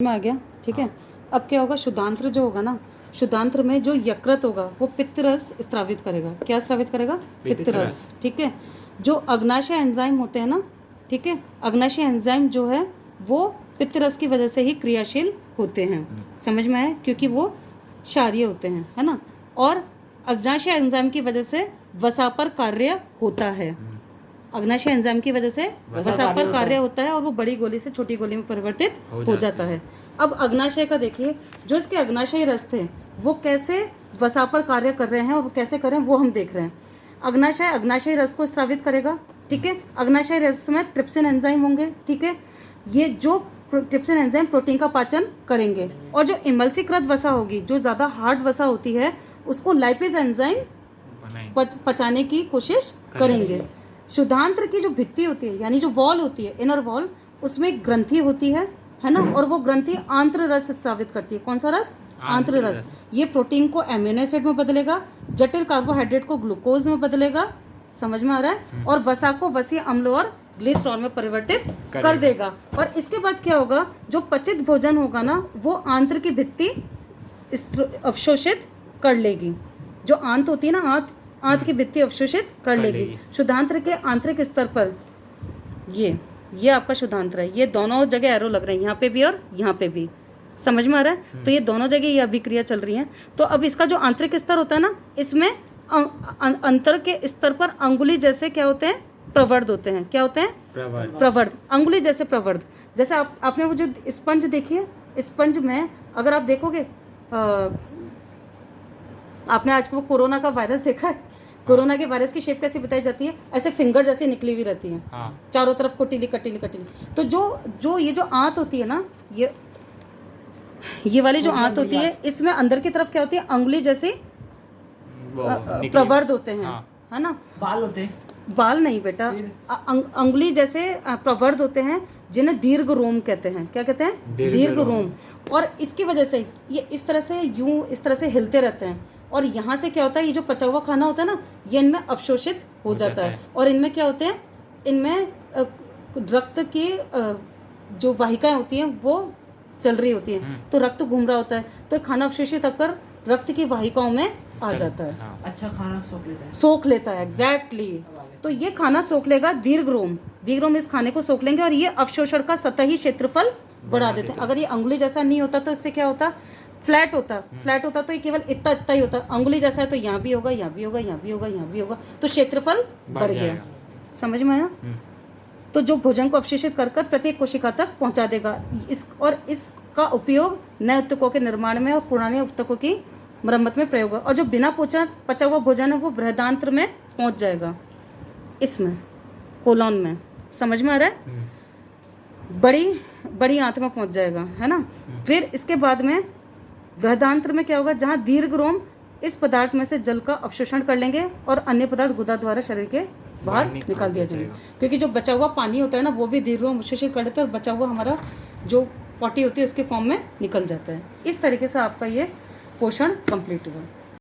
में आ गया। ठीक है, अब क्या होगा, शुद्धांत्र जो होगा ना, शुद्धांत्र में जो यकृत होगा वो पित्त रस स्रावित करेगा। क्या स्रावित करेगा? पित्त रस। ठीक है, जो अग्नाशय एंजाइम होते हैं ना, ठीक है, अग्नाशय एंजाइम जो है वो पित्त रस की वजह से ही क्रियाशील होते हैं। समझ में आया? क्योंकि वो क्षारीय होते हैं, है ना। और अग्नाशय एंजाइम की वजह से वसा पर कार्य होता है। अग्नाशय एंजाइम की वजह से वसा पर कार्य होता है और वो बड़ी गोली से छोटी गोली में परिवर्तित हो जाता है। अब अग्नाशय का देखिए, जो इसके अग्नाशय रस थे वो कैसे वसा पर कार्य कर रहे हैं और कैसे कर रहे हैं वो हम देख रहे हैं। अग्नाशय रस को स्रावित करेगा। ठीक है, अग्नाशय रस में ट्रिप्सिन एंजाइम होंगे। ठीक है, ये जो ट्रिप्सिन एंजाइम प्रोटीन का पाचन करेंगे। और जो इमल्सीकृत वसा होगी, जो ज़्यादा हार्ड वसा होती है, उसको लाइपेज एंजाइम पचाने की कोशिश करेंगे। शुद्धांत्र की जो भित्ति होती है, यानी जो वॉल होती है, इनर वॉल, उसमें ग्रंथि होती है ना। और वो ग्रंथि आंत्र रस स्रावित करती है। कौन सा रस? आंत्र रस। ये प्रोटीन को एमिनो एसिड में बदलेगा, जटिल कार्बोहाइड्रेट को ग्लूकोज में बदलेगा। समझ में आ रहा है? और वसा को वसीय अम्ल और ग्लिसरॉल में परिवर्तित कर देगा। और इसके बाद क्या होगा, जो पचित भोजन होगा ना, वो आंत्र की भित्ति अवशोषित कर लेगी। जो आंत होती है ना, आंत की भित्ति अवशोषित कर लेगी। शुद्धांत्र के आंतरिक स्तर पर ये आपका शुद्धांत्र है। ये दोनों जगह एरो लग रहे हैं, यहाँ पे भी और यहाँ पे भी। समझ में आ रहा है? तो ये दोनों जगह ये अभिक्रिया चल रही है। तो अब इसका जो आंतरिक स्तर होता है ना, इसमें अंतर के स्तर पर अंगुली जैसे क्या होते हैं? प्रवर्ध होते हैं। क्या होते हैं? प्रवर्ध। अंगुली जैसे प्रवर्ध। जैसे आपने वो जो स्पंज देखी है, स्पंज में अगर आप देखोगे, आपने आज वो कोरोना का वायरस देखा है? कोरोना के वायरस की शेप कैसी बताई जाती है? ऐसे फिंगर जैसी निकली हुई रहती है। चारों तरफ कटीली कटीली कटीली। तो जो ये जो आंत होती है ना, ये वाली जो आंत होती है, इसमें अंदर की तरफ क्या होती है? अंगुली जैसी प्रवर्ध होते हैं, है ना। बाल होते हैं? बाल नहीं बेटा, अंगुली जैसे प्रवर्ध होते हैं, जिन्हें दीर्घ रोम कहते हैं। क्या कहते हैं? दीर्घ रोम। और इसकी वजह से ये इस तरह से हिलते रहते हैं। और यहाँ से क्या होता है, ये जो पचा हुआ खाना होता है ना, ये इनमें अवशोषित हो जाता है। और इनमें क्या होते हैं? इनमें रक्त की जो वाहिकाएं होती हैं वो चल रही होती हैं, तो रक्त घूम रहा होता है, तो खाना अवशोषित होकर रक्त की वाहिकाओं में आ जाता है। अच्छा, खाना सोख लेता है। एग्जैक्टली। तो ये खाना सोख लेगा। दीर्घ रोम इस खाने को सोख लेंगे और ये अवशोषण का सतही क्षेत्रफल बढ़ा देते हैं। अगर ये अंगुली जैसा नहीं होता तो इससे क्या होता? फ्लैट होता तो ये केवल इतना ही होता। अंगुली जैसा है तो यहाँ भी होगा, यहाँ भी होगा, यहाँ भी होगा, यहाँ भी होगा, तो क्षेत्रफल बढ़ गया। समझ में आया? तो जो भोजन को अवशोषित कर प्रत्येक कोशिका तक पहुँचा देगा। इसका उपयोग नए ऊतकों के निर्माण में और पुराने ऊतकों की मरम्मत में प्रयोग होगा। और जो बिना पचा हुआ भोजन है वो बृहदांत्र में पहुँच जाएगा, इसमें कोलॉन में। समझ में आ रहा है? बड़ी आंत में पहुँच जाएगा, है ना। फिर इसके बाद में बृहदांत्र में क्या होगा, जहाँ दीर्घ रोम इस पदार्थ में से जल का अवशोषण कर लेंगे और अन्य पदार्थ गुदा द्वारा शरीर के बाहर निकाल दिया जाएगा। क्योंकि जो बचा हुआ पानी होता है ना, वो भी दीर्घ रोम अवशोषित कर लेते हैं और बचा हुआ हमारा जो पॉटी होती है उसके फॉर्म में निकल जाता है। इस तरीके से आपका ये पोषण कंप्लीट हुआ।